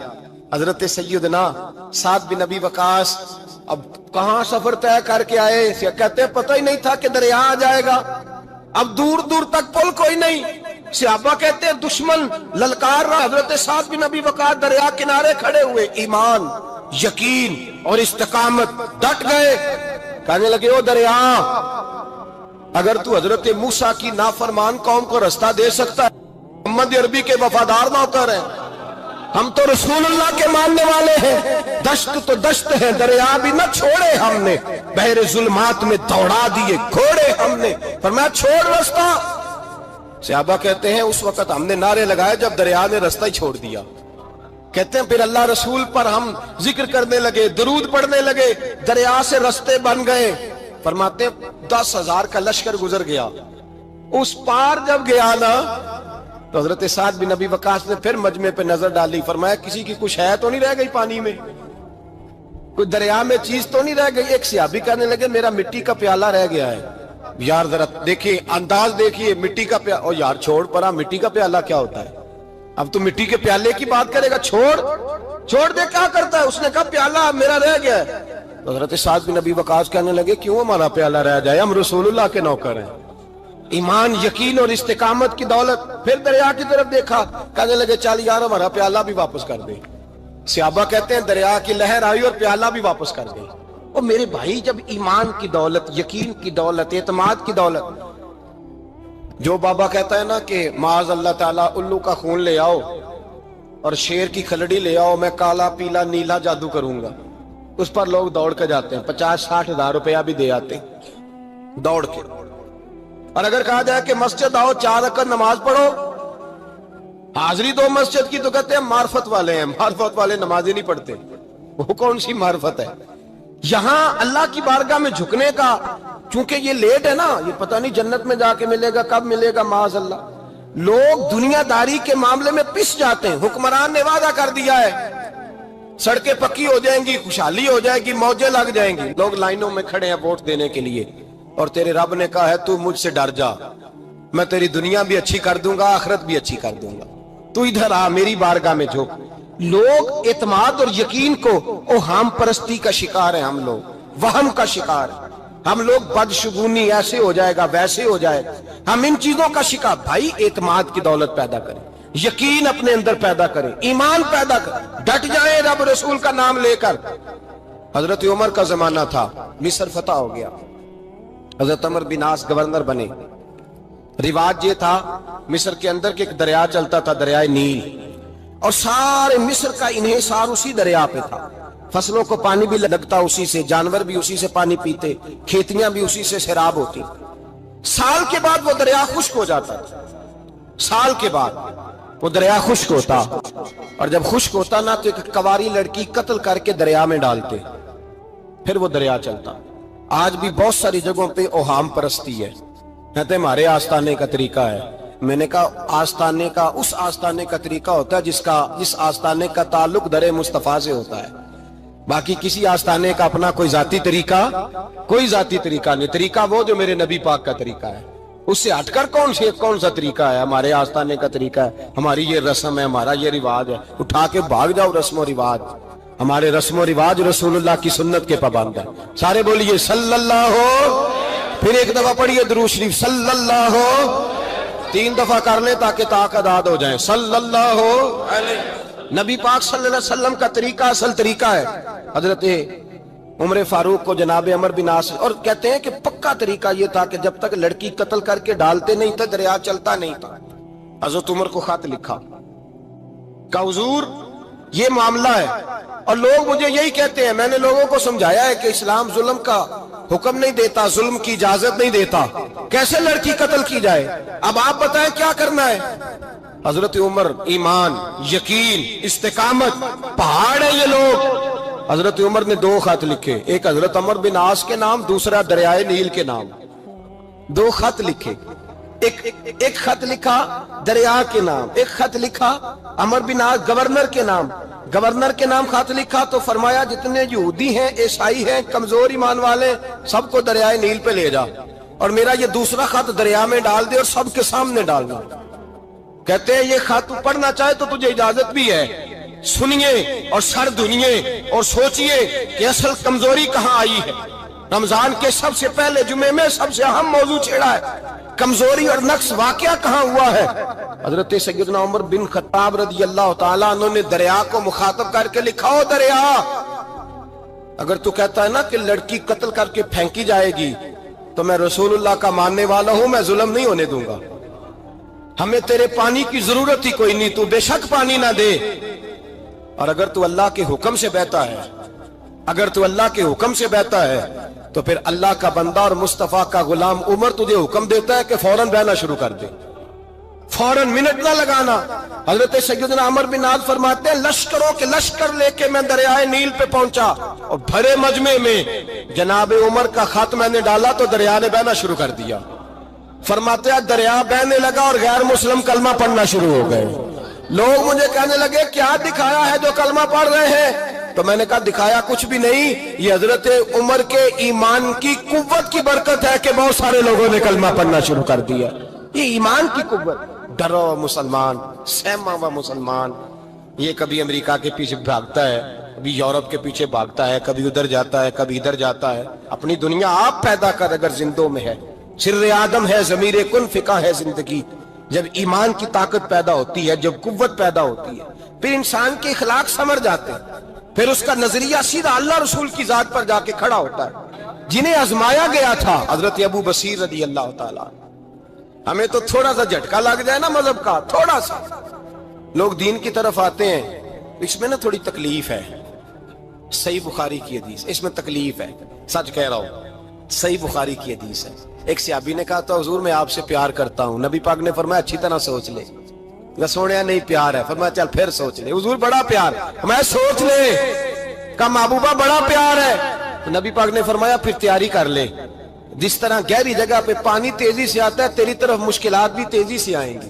حضرت سیدنا سعد بن ابی وقاص اب کہاں سفر طے کر کے آئے، کہتے ہیں پتہ ہی نہیں تھا کہ دریا آ جائے گا، اب دور دور تک پل کوئی نہیں۔ صحابہ کہتے ہیں دشمن للکار رہا، حضرت سعد بن ابی وقاص دریا کنارے کھڑے ہوئے، ایمان، یقین اور استقامت، ڈٹ گئے، کہنے لگے او دریا، اگر تو حضرت موسیٰ کی نافرمان قوم کو رستہ دے سکتا ہے، محمد عربی کے وفادار نوکر ہیں، ہم تو رسول اللہ کے ماننے والے ہیں، دشت تو دشت ہے، دریا بھی نہ چھوڑے ہم نے، بحر ظلمات میں دوڑا دیے گھوڑے ہم نے، فرمایا چھوڑ رستہ۔ صحابہ کہتے ہیں اس وقت ہم نے نعرے لگائے جب دریا نے رستہ ہی چھوڑ دیا۔ کہتے ہیں پھر اللہ رسول پر ہم ذکر کرنے لگے، درود پڑھنے لگے، دریا سے رستے بن گئے۔ فرماتے ہیں 10,000 کا لشکر گزر گیا، اس پار جب گیا نا تو حضرت سعد بن ابی وقاص نے پھر مجمع پہ نظر ڈالی، فرمایا کسی کی کچھ ہے تو نہیں رہ گئی پانی میں، کوئی دریا میں چیز تو نہیں رہ گئی۔ ایک صحابی کہنے لگے میرا مٹی کا پیالہ رہ گیا ہے۔ یار ذرا دیکھیں انداز دیکھیے، مٹی کا پیالہ، او یار چھوڑ پرا، مٹی کا پیالہ کیا ہوتا ہے، اب تو مٹی کے پیالے کی بات کرے گا، چھوڑ دے، کیا کرتا ہے؟ اس نے کہا پیالہ میرا رہ گیا ہے۔ تو حضرت سعد بن ابی وقاص کہنے لگے کیوں ہمارا پیالہ رہ جائے، ہم رسول اللہ کے نوکر ہیں۔ ایمان، یقین اور استقامت کی دولت۔ پھر دریا کی طرف دیکھا، کہنے لگے چل یار ہمارا پیالہ بھی واپس کر دے۔ صحابہ کہتے ہیں دریا کی لہر آئی اور پیالہ بھی واپس کر دے۔ اور میرے بھائی جب ایمان کی دولت، یقین کی دولت، اعتماد کی دولت، جو بابا کہتا ہے نا کہ معاذ اللہ تعالیٰ الو کا خون لے آؤ اور شیر کی کھلڑی لے آؤ، میں کالا پیلا نیلا جادو کروں گا، اس پر لوگ دوڑ کے جاتے ہیں، 50-60 ہزار روپیہ بھی دے آتے ہیں دوڑ کے۔ اور اگر کہا جائے کہ مسجد آؤ 4 رکعت نماز پڑھو، حاضری دو مسجد کی، تو کہتے ہیں معرفت والے ہیں، معرفت والے نماز ہی نہیں پڑھتے، وہ کون سی معرفت ہے؟ یہاں اللہ کی بارگاہ میں جھکنے کا، چونکہ یہ لیٹ ہے نا، یہ پتہ نہیں جنت میں جا کے ملے گا، کب ملے گا، معاذ اللہ، لوگ دنیا داری کے معاملے میں پس جاتے ہیں. حکمران نے وعدہ کر دیا ہے سڑکیں پکی ہو جائیں گی, خوشحالی ہو جائے گی, موجیں لگ جائیں گی, لوگ لائنوں میں کھڑے ہیں ووٹ دینے کے لیے, اور تیرے رب نے کہا ہے تو مجھ سے ڈر جا, میں تیری دنیا بھی اچھی کر دوں گا, آخرت بھی اچھی کر دوں گا, تو ادھر آ میری بارگاہ میں جھوک. لوگ اعتماد اور یقین کو اوہام پرستی کا شکار ہیں, ہم لوگ وہم کا شکار ہیں, ہم لوگ بدشگونی ایسے ہو جائے گا ویسے ہو جائے گا, ہم ان چیزوں کا شکار. بھائی اعتماد کی دولت پیدا کریں, یقین اپنے اندر پیدا کریں, ایمان پیدا کریں, ڈٹ جائیں رب رسول کا نام لے کر. حضرت عمر کا زمانہ تھا, مصر فتح ہو گیا, حضرت عمر بن عاص گورنر بنے. رواج یہ تھا مصر کے اندر کہ ایک دریا چلتا تھا, دریائے نیل, اور سارے مصر کا انحصار اسی دریا پہ تھا. فصلوں کو پانی بھی لگتا اسی سے, جانور بھی اسی سے پانی پیتے, کھیتیاں بھی اسی سے سیراب ہوتی. سال کے بعد وہ دریا خشک ہو جاتا تھا, سال کے بعد وہ دریا خشک ہوتا, اور جب خشک ہوتا نا تو ایک کواری لڑکی قتل کر کے دریا میں ڈالتے, پھر وہ دریا چلتا. آج بھی بہت ساری جگہوں پہ اوہام پرستی ہے, کہتے ہیں ہمارے آستانے کا طریقہ ہے. میں نے کہا آستانے کا اس آستانے کا طریقہ ہوتا ہے جس آستانے کا تعلق در مصطفیٰ سے ہوتا ہے. باقی کسی آستانے کا اپنا کوئی ذاتی طریقہ نہیں. طریقہ وہ جو میرے نبی پاک کا طریقہ ہے, اس سے ہٹ کر کون سا طریقہ ہے. ہمارے آستانے کا طریقہ ہے, ہماری یہ رسم ہے, ہمارا یہ رواج ہے, اٹھا کے بھاگ جاؤ رسم و رواج. ہمارے رسم و رواج رسول اللہ کی سنت کے پابند ہے. سارے بولیے صلی اللہ ہو, پھر ایک دفعہ پڑھیے درود شریف صلی اللہ ہو, 3 دفعہ کر لیں تاکہ طاق اداد ہو جائیں. صلی اللہ ہو نبی پاک صلی اللہ علیہ وسلم کا طریقہ اصل طریقہ ہے. حضرت عمر فاروق کو جناب عمر بن عاص, اور کہتے ہیں کہ پکا طریقہ یہ تھا کہ جب تک لڑکی قتل کر کے ڈالتے نہیں تھے دریا چلتا نہیں تھا. حضرت عمر کو خط لکھا کہ حضور یہ معاملہ ہے, اور لوگ مجھے یہی کہتے ہیں. میں نے لوگوں کو سمجھایا ہے کہ اسلام ظلم کا حکم نہیں دیتا, ظلم کی اجازت نہیں دیتا, کیسے لڑکی قتل کی جائے. اب آپ بتائیں کیا کرنا ہے. حضرت عمر ایمان, یقین, استقامت, پہاڑ ہے یہ لوگ. حضرت عمر نے 2 خط لکھے, ایک حضرت عمر بن عاص کے نام, دوسرا دریائے نیل کے نام. 2 خط لکھے, ایک خط لکھا دریا کے نام, ایک خط لکھا عمر بن عاص گورنر کے نام. گورنر کے نام خط لکھا تو فرمایا جتنے یہودی ہیں, عیسائی ہیں, کمزور ایمان والے, سب کو دریائے نیل پہ لے جا, اور میرا یہ دوسرا خط دریا میں ڈال دے اور سب کے سامنے ڈالنا. کہتے ہیں یہ خط پڑھنا چاہے تو تجھے اجازت بھی ہے, سنیے اور سر دھنیے اور سوچئے کہ اصل کمزوری کہاں آئی ہے. رمضان کے سب سے پہلے جمعے میں سب سے اہم موضوع چھیڑا ہے, کمزوری اور نقص واقعہ کہاں ہوا ہے. حضرت سیدنا عمر بن خطاب رضی اللہ تعالیٰ عنہ نے دریا کو مخاطب کر کے لکھا, ہو دریا, اگر تو کہتا ہے نا کہ لڑکی قتل کر کے پھینکی جائے گی تو میں رسول اللہ کا ماننے والا ہوں, میں ظلم نہیں ہونے دوں گا. ہمیں تیرے پانی کی ضرورت ہی کوئی نہیں, تو بے شک پانی نہ دے. اور اگر تو اللہ کے حکم سے بہتا ہے, اگر تو اللہ کے حکم سے بہتا ہے تو پھر اللہ کا بندہ اور مصطفیٰ کا غلام عمر تجھے حکم دیتا ہے کہ فوراً بہنا شروع کر دے, فوراً منٹ نہ لگانا. حضرت سیدنا عمر بن عاص فرماتے ہیں لشکروں کے لشکر لے کے میں دریائے نیل پہ پہنچا, اور بھرے مجمع میں جناب عمر کا خط میں نے ڈالا تو دریا نے بہنا شروع کر دیا. فرماتے ہیں دریا بہنے لگا اور غیر مسلم کلمہ پڑھنا شروع ہو گئے. لوگ مجھے کہنے لگے کیا دکھایا ہے جو کلمہ پڑھ رہے ہیں, تو میں نے کہا دکھایا کچھ بھی نہیں, یہ حضرت عمر کے ایمان کی قوت کی برکت ہے کہ بہت سارے لوگوں نے کلمہ پڑھنا شروع کر دیا. یہ ایمان کی قوت. ڈرو مسلمان, سہما ہوا مسلمان, یہ کبھی امریکہ کے پیچھے بھاگتا ہے, کبھی یورپ کے پیچھے بھاگتا ہے, کبھی ادھر جاتا ہے, کبھی ادھر جاتا ہے. اپنی دنیا آپ پیدا کر, اگر زندوں میں ہے, سر آدم ہے, ضمیر کن فقہ ہے زندگی. جب ایمان کی طاقت پیدا ہوتی ہے, جب قوت پیدا ہوتی ہے, پھر انسان کے اخلاق سمر جاتے ہیں, پھر اس کا نظریہ سیدھا اللہ رسول کی ذات پر جا کے کھڑا ہوتا ہے. جنہیں آزمایا گیا تھا حضرت ابو بصیر رضی اللہ تعالیٰ. ہمیں تو تھوڑا سا جھٹکا لگ جائے نا مذہب کا, تھوڑا سا لوگ دین کی طرف آتے ہیں, اس میں نا تھوڑی تکلیف ہے. صحیح بخاری کی حدیث, اس میں تکلیف ہے, سچ کہہ رہا ہوں, صحیح بخاری کی حدیث ہے. ایک صحابی نے کہا تھا حضور میں آپ سے پیار کرتا ہوں. نبی پاک نے فرمایا اچھی طرح سوچ لے. میں سوڑیا نہیں پیار ہے, فرمایا چل پھر سوچ لے. حضور بڑا پیار, میں سوچ لے. کہا محبوبہ بڑا پیار ہے. نبی پاک نے فرمایا پھر تیاری کر لے, جس طرح گہری جگہ پہ پانی تیزی سے آتا ہے تیری طرف مشکلات بھی تیزی سے آئیں گی.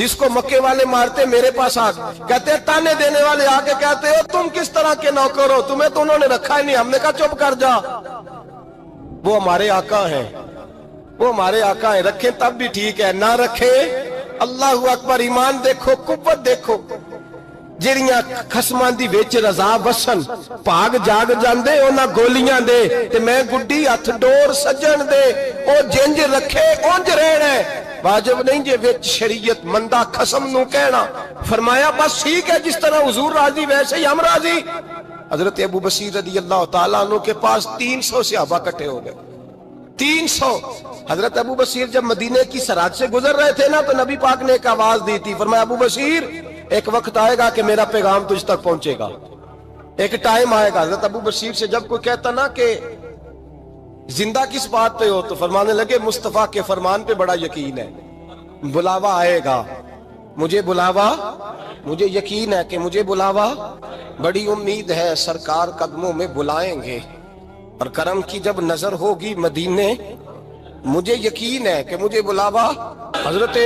جس کو مکے والے مارتے میرے پاس آ کہتے ہیں تانے دینے والے آگے کہتے ہو تم کس طرح کے نوکر ہو, تمہیں تو انہوں نے رکھا ہی نہیں. ہم نے کہا چپ کر جا, وہ ہمارے آقا ہیں, وہ ہمارے آقا ہیں, رکھیں تب بھی ٹھیک ہے, نہ رکھیں اللہ اکبر. ایمان دیکھو, قوت دیکھو, جڑیاں خسماں دی وچ رضا وسن پاگ جاگ جاندے انہاں گولیاں دے تے میں گڈی ہتھ ڈور سجن دے او جنج رکھے اونج رہنا ہے. واجب نہیں جے وچ شریعت مندہ خسم نو کہنا. فرمایا بس ٹھیک ہے, جس طرح حضور راضی ویسے ہی ہم راضی. حضرت ابو بصیر رضی اللہ تعالیٰ عنہ کے پاس 300 صحابہ کٹھے ہو گئے, 300. حضرت ابو بصیر جب مدینے کی سرحد سے گزر رہے تھے نا تو نبی پاک نے ایک آواز دی تھی, فرمایا ابو بصیر ایک وقت آئے گا کہ میرا پیغام تجھ تک پہنچے گا, ایک ٹائم آئے گا. حضرت ابو بصیر سے جب کوئی کہتا نا کہ زندہ کس بات پہ ہو تو فرمانے لگے مصطفیٰ کے فرمان پہ بڑا یقین ہے, بلاوا آئے گا, مجھے بلاوا, مجھے یقین ہے کہ مجھے بلاوا, بڑی امید ہے سرکار قدموں میں بلائیں گے اور کرم کی جب نظر ہوگی مدینے, مجھے یقین ہے کہ مجھے بلاوا. حضرت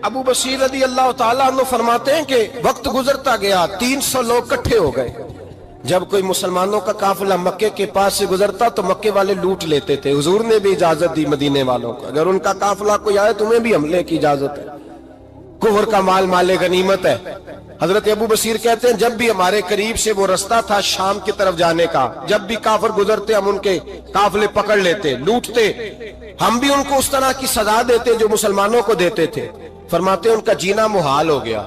ابو بصیر رضی اللہ تعالیٰ عنہ فرماتے ہیں کہ وقت گزرتا گیا, 300 لوگ کٹھے ہو گئے. جب کوئی مسلمانوں کا قافلہ مکے کے پاس سے گزرتا تو مکے والے لوٹ لیتے تھے. حضور نے بھی اجازت دی مدینے والوں کو, اگر ان کا قافلہ کوئی آئے تمہیں بھی حملے کی اجازت ہے, کفر کا مال مال غنیمت ہے. حضرت ابو بصیر کہتے ہیں جب بھی ہمارے قریب سے وہ رستہ تھا شام کی طرف جانے کا, جب بھی کافر گزرتے ہم ان کے قافلے پکڑ لیتے, لوٹتے, ہم بھی ان کو اس طرح کی سزا دیتے جو مسلمانوں کو دیتے تھے. فرماتے ہیں ان کا جینا محال ہو گیا,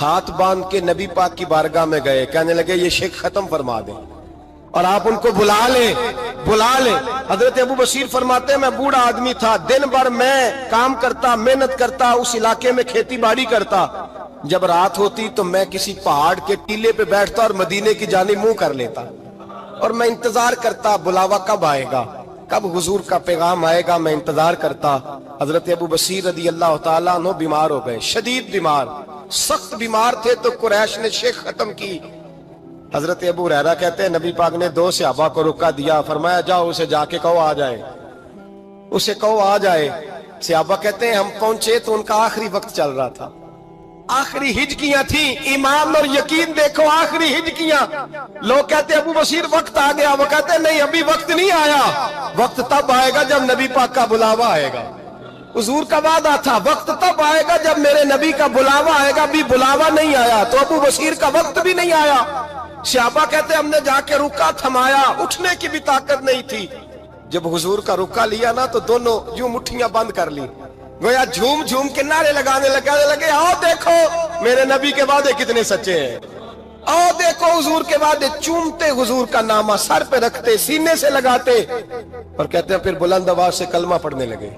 ہاتھ باندھ کے نبی پاک کی بارگاہ میں گئے, کہنے لگے یہ شرک ختم فرما دیں اور آپ ان کو بلا لیں, بلا لیں. حضرت ابو بصیر فرماتے ہیں میں بوڑھا آدمی تھا, دن بھر میں کام کرتا, محنت کرتا, اس علاقے میں کھیتی باڑی کرتا. جب رات ہوتی تو میں کسی پہاڑ کے ٹیلے پہ بیٹھتا اور مدینے کی جانب منہ کر لیتا اور میں انتظار کرتا بلاوا کب آئے گا, کب حضور کا پیغام آئے گا, میں انتظار کرتا. حضرت ابو بصیر رضی اللہ تعالیٰ عنہ بیمار ہو گئے, شدید بیمار, سخت بیمار تھے تو قریش نے شیخ ختم کی. حضرت ابو ہریرہ کہتے ہیں نبی پاک نے 2 صحابہ کو رکا دیا, فرمایا جاؤ اسے جا کے کہو آ جائے, اسے کہو آ جائے. صحابہ کہتے ہیں ہم پہنچے تو ان کا آخری وقت چل رہا تھا, آخری ہجکیاں تھیں. ایمان اور یقین دیکھو, آخری ہجکیاں. لوگ کہتے ہیں ابو بصیر وقت آ گیا, وہ کہتے ہیں نہیں ابھی وقت نہیں آیا, وقت تب آئے گا جب نبی پاک کا بلاوا آئے گا. حضور کا وعدہ تھا وقت تب آئے گا جب میرے نبی کا بلاوا آئے گا, ابھی بلاوا نہیں آیا تو ابو بصیر کا وقت بھی نہیں آیا. صحابہ کہتے ہیں ہم نے جا کے رکا, تھمایا, اٹھنے کی بھی طاقت نہیں تھی. جب حضور کا رکا لیا نا تو دونوں یوں مٹھیاں بند کر لی, گویا جھوم جھوم کے نعرے لگانے لگے آؤ دیکھو میرے نبی کے وعدے کتنے سچے ہیں, آؤ دیکھو حضور کے وعدے. چومتے حضور کا نامہ, سر پہ رکھتے, سینے سے لگاتے, اور کہتے ہیں پھر بلند آواز سے کلمہ پڑھنے لگے.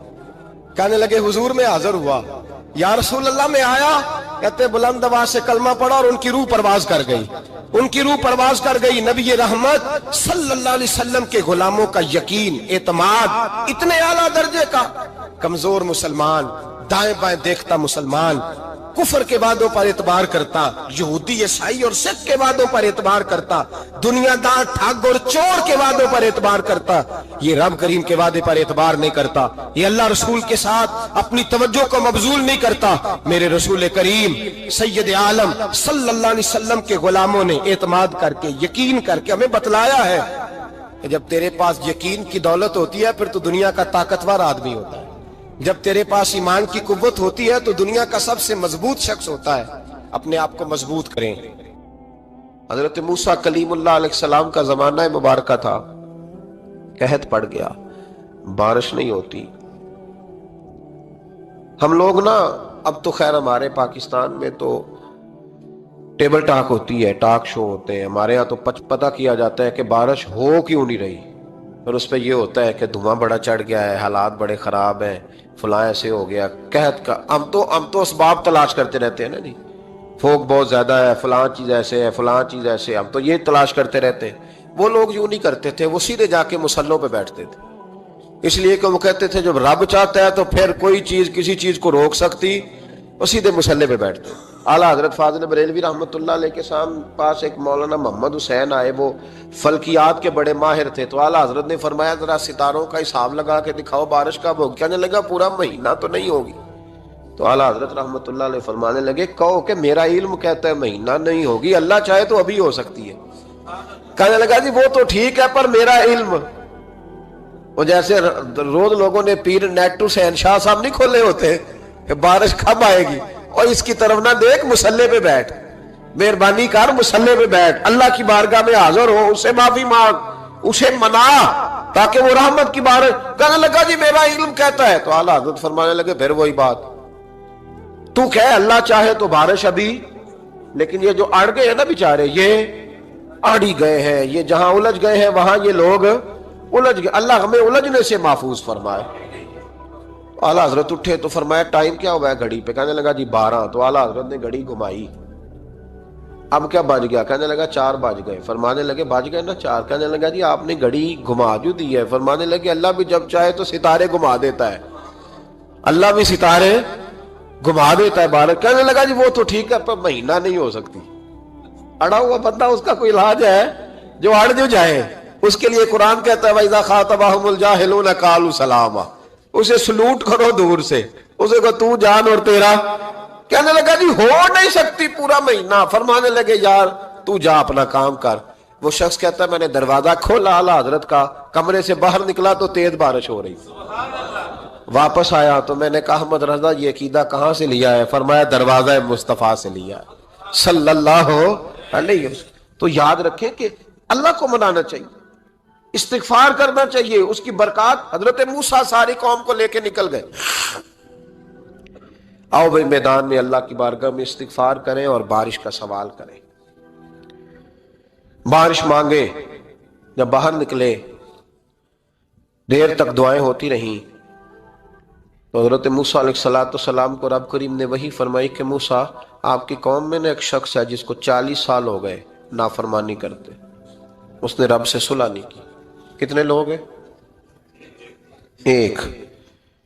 کہنے لگے حضور میں حاضر ہوا, یا رسول اللہ میں آیا. کہتے بلند آواز سے کلمہ پڑھا اور ان کی روح پرواز کر گئی, ان کی روح پرواز کر گئی. نبی رحمت صلی اللہ علیہ وسلم کے غلاموں کا یقین, اعتماد اتنے اعلیٰ درجے کا. کمزور مسلمان, دائیں بائیں دیکھتا مسلمان, کفر کے وعدوں پر اعتبار کرتا, یہودی عیسائی اور سکھ کے وعدوں پر اعتبار کرتا, دنیا دار ٹھگ اور چور کے وعدوں پر اعتبار کرتا, یہ رب کریم کے وعدے پر اعتبار نہیں کرتا, یہ اللہ رسول کے ساتھ اپنی توجہ کو مبذول نہیں کرتا. میرے رسول کریم سید عالم صلی اللہ علیہ وسلم کے غلاموں نے اعتماد کر کے, یقین کر کے ہمیں بتلایا ہے کہ جب تیرے پاس یقین کی دولت ہوتی ہے پھر تو دنیا کا طاقتور آدمی ہوتا ہے, جب تیرے پاس ایمان کی قوت ہوتی ہے تو دنیا کا سب سے مضبوط شخص ہوتا ہے. اپنے آپ کو مضبوط کریں. حضرت موسیٰ کلیم اللہ علیہ السلام کا زمانہ مبارکہ تھا, قحط پڑ گیا, بارش نہیں ہوتی. ہم لوگ نا اب تو خیر ہمارے پاکستان میں تو ٹیبل ٹاک ہوتی ہے, ٹاک شو ہوتے ہیں. ہمارے ہاں تو پتہ کیا جاتا ہے کہ بارش ہو کیوں نہیں رہی, اور اس پہ یہ ہوتا ہے کہ دھواں بڑا چڑھ گیا ہے, حالات بڑے خراب ہیں, فلاں ایسے ہو گیا قحط کا. ہم تو اسباب تلاش کرتے رہتے ہیں نا جی, فوق بہت زیادہ ہے, فلاں چیز ایسے ہے, فلاں چیز ایسے, ہم تو یہ تلاش کرتے رہتے ہیں. وہ لوگ یوں نہیں کرتے تھے, وہ سیدھے جا کے مصلوں پہ بیٹھتے تھے, اس لیے کہ وہ کہتے تھے جب رب چاہتا ہے تو پھر کوئی چیز کسی چیز کو روک سکتی, وہ سیدھے مصلے پہ بیٹھتے. اعلیٰ حضرت فاضل بریلوی رحمۃ اللہ علیہ کے پاس ایک مولانا محمد حسین آئے, وہ فلکیات کے بڑے ماہر تھے. تو اعلیٰ حضرت نے فرمایا ذرا ستاروں کا حساب لگا کے دکھاؤ بارش کب ہوگی. کہنے لگا پورا مہینہ تو نہیں ہوگی. تو اعلیٰ حضرت رحمت اللہ علیہ فرمانے لگے کہو کہ میرا علم کہتا ہے مہینہ نہیں ہوگی، اللہ چاہے تو ابھی ہو سکتی ہے۔ کہنے لگا جی وہ تو ٹھیک ہے پر میرا علم، وہ جیسے روز لوگوں نے پیر نیٹو شہنشاہ صاحب نہیں کھولے ہوتے کہ بارش کب آئے گی، اور اس کی طرف نہ دیکھ، مصلے پہ بیٹھ، مہربانی کر مصلے پہ بیٹھ، اللہ کی بارگاہ میں حاضر ہو، اسے معافی مانگ، اسے منا تاکہ وہ رحمت کی بارش۔ کہنے لگا جی میرا علم کہتا ہے۔ تو اعلیٰ حضرت فرمانے لگے پھر وہی بات، تو کہ اللہ چاہے تو بارش ابھی، لیکن یہ جو اڑ گئے ہیں نا بیچارے، یہ اڑی گئے ہیں، یہ جہاں الجھ گئے ہیں وہاں یہ لوگ الجھ گئے، اللہ ہمیں الجھنے سے محفوظ فرمائے۔ اعلیٰ حضرت اٹھے تو فرمایا ٹائم کیا ہوا ہے گھڑی پہ؟ کہنے لگا جی 12۔ تو اعلیٰ حضرت نے گھڑی گھمائی، اب کیا بج گیا؟ کہنے لگا 4 بج گئے۔ فرمانے لگے بج گئے نا 4؟ کہنے لگا جی آپ نے گھڑی گھما جو دی ہے۔ فرمانے لگے اللہ بھی جب چاہے تو ستارے گھما دیتا ہے، اللہ بھی ستارے گھما دیتا ہے بارش۔ کہنے لگا جی وہ تو ٹھیک ہے پر مہینہ نہیں ہو سکتی۔ اڑا ہوا بندہ، اس کا کوئی علاج ہے جو اڑ جو جائے، اس کے لیے قرآن کہتا ہے وَإِذَا خَاطَبَهُمُ الْجَاهِلُونَ قَالُوا سَلَامًا، اسے سلوٹ کرو دور سے، اسے کو تو جان اور تیرا۔ کہنے لگا جی ہو نہیں سکتی پورا مہینہ۔ فرمانے لگے یار تو جا اپنا کام کر۔ وہ شخص کہتا ہے میں نے دروازہ کھولا اعلیٰ حضرت کا، کمرے سے باہر نکلا تو تیز بارش ہو رہی، واپس آیا تو میں نے کہا احمد رضا یہ عقیدہ کہاں سے لیا ہے؟ فرمایا دروازہ مصطفیٰ سے لیا ہے صلی اللہ علیہ وسلم۔ تو یاد رکھیں کہ اللہ کو منانا چاہیے، استغفار کرنا چاہیے، اس کی برکات۔ حضرت موسیٰ ساری قوم کو لے کے نکل گئے۔ آؤ بھائی میدان میں اللہ کی بارگاہ میں استغفار کریں اور بارش کا سوال کریں، بارش مانگے۔ جب باہر نکلے دیر تک دعائیں ہوتی رہیں تو حضرت موسیٰ علیہ السلام کو رب کریم نے وحی فرمائی کہ موسیٰ آپ کی قوم میں نے ایک شخص ہے جس کو 40 سال ہو گئے نافرمانی کرتے، اس نے رب سے صلح نہیں کی۔ کتنے لوگ ہیں؟ ایک،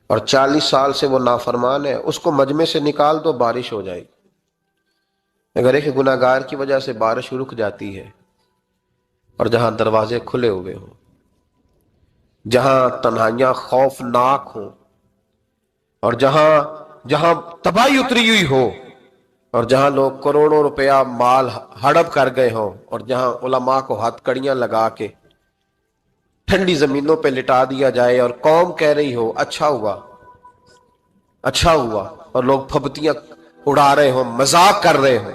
اور 40 سال سے وہ نافرمان ہے، اس کو مجمع سے نکال دو بارش ہو جائے گی۔ اگر ایک گناہگار کی وجہ سے بارش رک جاتی ہے، اور جہاں دروازے کھلے ہوئے ہوں، جہاں تنہائیاں خوفناک ہوں، اور جہاں تباہی اتری ہوئی ہو، اور جہاں لوگ کروڑوں روپیہ مال ہڑپ کر گئے ہوں، اور جہاں علماء کو ہاتھ کڑیاں لگا کے ٹھنڈی زمینوں پہ لٹا دیا جائے، اور قوم کہہ رہی ہو اچھا ہوا اچھا ہوا، اور لوگ پھبتیاں اڑا رہے ہوں، مذاق کر رہے ہوں،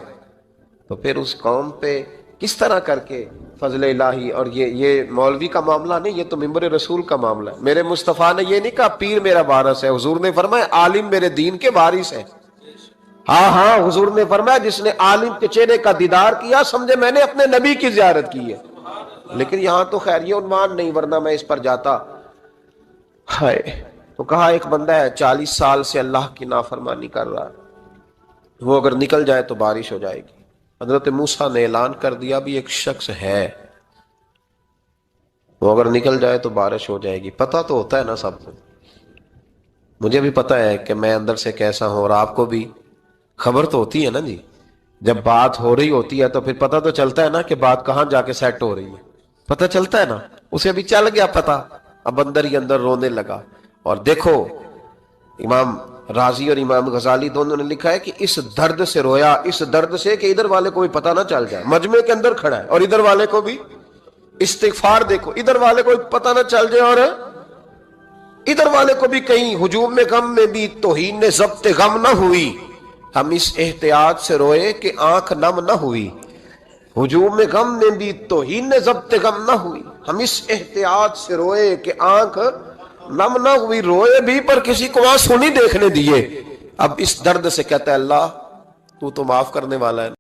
تو پھر اس قوم پہ کس طرح کر کے فضل الہی۔ اور یہ مولوی کا معاملہ نہیں، یہ تو ممبر رسول کا معاملہ ہے۔ میرے مصطفیٰ نے یہ نہیں کہا پیر میرا وارث ہے، حضور نے فرمایا عالم میرے دین کے وارث ہے۔ ہاں حضور نے فرمایا جس نے عالم کے چہرے کا دیدار کیا سمجھے میں نے اپنے نبی کی زیارت کی ہے۔ لیکن یہاں تو خیر یہ عنوان نہیں، ورنہ میں اس پر جاتا۔ ہائے، تو کہا ایک بندہ ہے 40 سال سے اللہ کی نافرمانی کر رہا ہے، وہ اگر نکل جائے تو بارش ہو جائے گی۔ حضرت موسیٰ نے اعلان کر دیا بھی ایک شخص ہے، وہ اگر نکل جائے تو بارش ہو جائے گی۔ پتہ تو ہوتا ہے نا سب کو، مجھے بھی پتہ ہے کہ میں اندر سے کیسا ہوں، اور آپ کو بھی خبر تو ہوتی ہے نا جی۔ جب بات ہو رہی ہوتی ہے تو پھر پتہ تو چلتا ہے نا کہ بات کہاں جا کے سیٹ ہو رہی ہے، پتہ چلتا ہے نا۔ اسے بھی چل گیا پتہ، اب اندر ہی اندر رونے لگا۔ اور دیکھو امام رازی اور امام غزالی دونوں نے لکھا ہے کہ اس درد سے رویا، اس درد سے کہ ادھر والے کو بھی پتہ نہ چل جائے، مجمع کے اندر کھڑا ہے اور ادھر والے کو بھی استغفار، دیکھو ادھر والے کو پتہ نہ چل جائے اور ادھر والے کو بھی کہیں ہجوم میں غم میں بھی توہین نے ضبط غم نہ ہوئی۔ ہم اس احتیاط سے روئے کہ آنکھ نم نہ ہوئی، ہجوم میں غم میں بھی توہین نے ضبط غم نہ ہوئی۔ ہم اس احتیاط سے روئے کہ آنکھ نم نہ ہوئی، روئے بھی پر کسی کو آنسو نہیں دیکھنے دیے۔ اب اس درد سے کہتا ہے اللہ تو معاف کرنے والا ہے۔